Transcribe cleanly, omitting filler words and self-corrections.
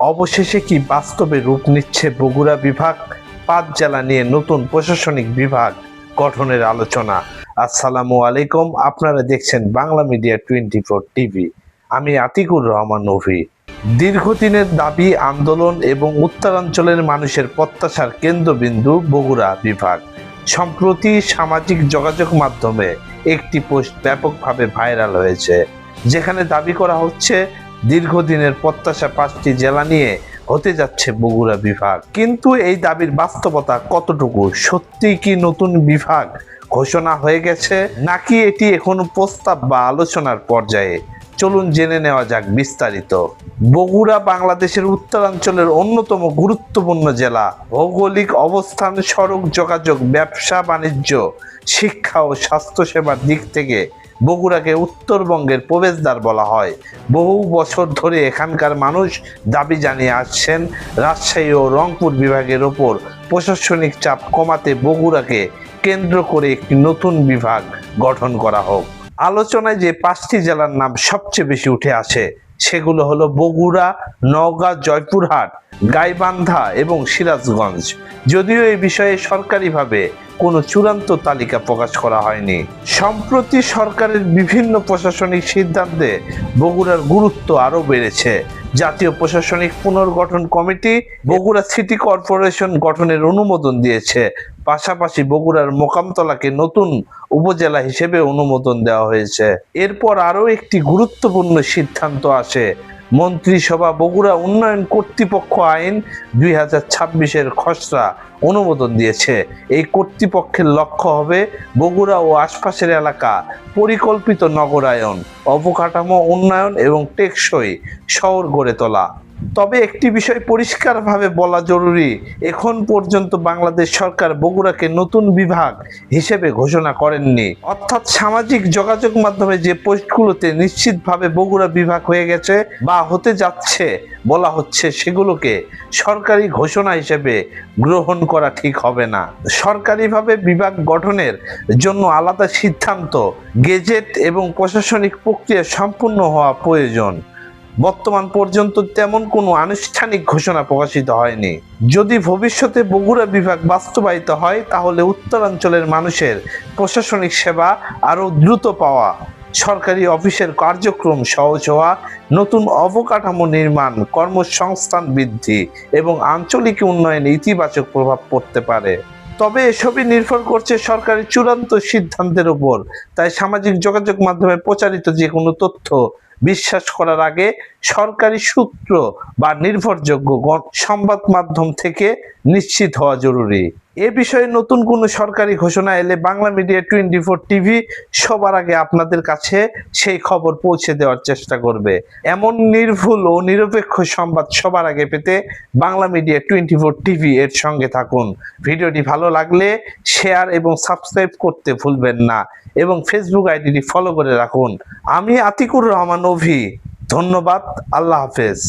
অবশেষে কি বাস্তবে রূপ নিচ্ছে বগুড়া বিভাগ? ৫ জেলা নিয়ে নতুন প্রশাসনিক বিভাগ গঠনের আলোচনা। আসসালামু আলাইকুম, আপনারা দেখছেন বাংলা মিডিয়া 24 টিভি। আমি আতিকুর রহমান অভি। দীর্ঘদিনের দাবি, আন্দোলন এবং উত্তরাঞ্চলের মানুষের প্রত্যাশার কেন্দ্রবিন্দু বগুড়া বিভাগ। সম্প্রতি সামাজিক যোগাযোগ মাধ্যমে একটি পোস্ট ব্যাপকভাবে ভাইরাল হয়েছে, যেখানে দাবি করা হচ্ছে দীর্ঘদিনের প্রত্যাশা ৫টি জেলা নিয়ে হতে যাচ্ছে বগুড়া বিভাগ। কিন্তু এই দাবির বাস্তবতা কতটুকু? সত্যি কি নতুন বিভাগ ঘোষণা হয়ে গেছে, নাকি এটি এখনো প্রস্তাব বা আলোচনার পর্যায়ে? চলুন জেনে নেওয়া যাক বিস্তারিত। বগুড়া বাংলাদেশের উত্তরাঞ্চলের অন্যতম গুরুত্বপূর্ণ জেলা। ভৌগোলিক অবস্থান, সড়ক যোগাযোগ, ব্যবসা বাণিজ্য, শিক্ষা ও স্বাস্থ্যসেবার দিক থেকে বগুড়াকে উত্তরবঙ্গের প্রবেশদ্বার বলা হয়। বহু বছর ধরে এখানকার মানুষ দাবি জানিয়ে আসছেন রাজশাহী ও রংপুর বিভাগের ওপর প্রশাসনিক চাপ কমাতে বগুড়াকে কেন্দ্র করে একটি নতুন বিভাগ গঠন করা হোক। আলোচনায় যে 5টি জেলার নাম সবচেয়ে বেশি উঠে আসে সেগুলো হলো বগুড়া, নওগাঁ, জয়পুরহাট, গাইবান্ধা এবং সিরাজগঞ্জ। যদিও এই বিষয়ে সরকারিভাবে কোনো চূড়ান্ত তালিকা প্রকাশ করা হয়নি। সম্প্রতি সরকারের বিভিন্ন প্রশাসনিক সিদ্ধান্তে বগুড়ার গুরুত্ব আরও বেড়েছে। জাতীয় প্রশাসনিক পুনর্গঠন কমিটি বগুড়া সিটি কর্পোরেশন গঠনের অনুমোদন দিয়েছে। পাশাপাশি বগুড়ার মোকামতলাকে নতুন উপজেলা হিসেবে অনুমোদন দেওয়া হয়েছে। এরপর আরও একটি গুরুত্বপূর্ণ সিদ্ধান্ত আসে। মন্ত্রিসভা বগুড়া উন্নয়ন কর্তৃপক্ষ আইন 2026-এর খসড়া অনুমোদন দিয়েছে। এই কর্তৃপক্ষের লক্ষ্য হবে বগুড়া ও আশপাশের এলাকা পরিকল্পিত নগরায়ন, অবকাঠামো উন্নয়ন এবং টেকসই শহর গড়ে তোলা। তবে একটি বিষয় পরিষ্কারভাবে বলা জরুরি, এখন পর্যন্ত বাংলাদেশ সরকার বগুড়াকে নতুন বিভাগ হিসেবে ঘোষণা করেননি। অর্থাৎ সামাজিক যোগাযোগ মাধ্যমে যে পোস্টগুলোতে নিশ্চিতভাবে বগুড়া বিভাগ হয়ে গেছে বা হতে যাচ্ছে বলা হচ্ছে, সেগুলোকে সরকারি ঘোষণা হিসেবে গ্রহণ করা ঠিক হবে না। সরকারিভাবে বিভাগ গঠনের জন্য আলাদা সিদ্ধান্ত, গেজেট এবং প্রশাসনিক প্রক্রিয়া সম্পূর্ণ হওয়া প্রয়োজন। বর্তমান পর্যন্ত তেমন কোনো আনুষ্ঠানিক ঘোষণা প্রকাশিত হয়নি। যদি ভবিষ্যতে বগুড়া বিভাগ বাস্তবায়িত হয়, তাহলে উত্তরাঞ্চলের মানুষের প্রশাসনিক সেবা আরও দ্রুত পাওয়া, সরকারি অফিসের কার্যক্রম সহজ হওয়া, নতুন অবকাঠামো নির্মাণ, কর্মসংস্থান বৃদ্ধি এবং আঞ্চলিক উন্নয়নে ইতিবাচক প্রভাব পড়তে পারে। তবে এসবই নির্ভর করছে সরকারের চূড়ান্ত সিদ্ধান্তের উপর। তাই সামাজিক যোগাযোগ মাধ্যমে প্রচারিত যে কোনো তথ্য বিশ্বাস করার আগে সরকারি সূত্র বা নির্ভরযোগ্য সংবাদ মাধ্যম থেকে নিশ্চিত হওয়া জরুরি। এ বিষয়ে নতুন কোনো সরকারি ঘোষণা এলে বাংলা মিডিয়া 24 টিভি সবার আগে আপনাদের কাছে সেই খবর পৌঁছে দেওয়ার চেষ্টা করবে। এমন নির্ভুল ও নিরপেক্ষ সংবাদ সবার আগে পেতে বাংলা মিডিয়া 24 টিভি এর সঙ্গে থাকুন। ভিডিওটি ভালো লাগলে শেয়ার এবং সাবস্ক্রাইব করতে ভুলবেন না এবং ফেসবুক আইডিটি ফলো করে রাখুন। আমি আতিকুর রহমান অভি। ধন্যবাদ। আল্লাহ হাফেজ।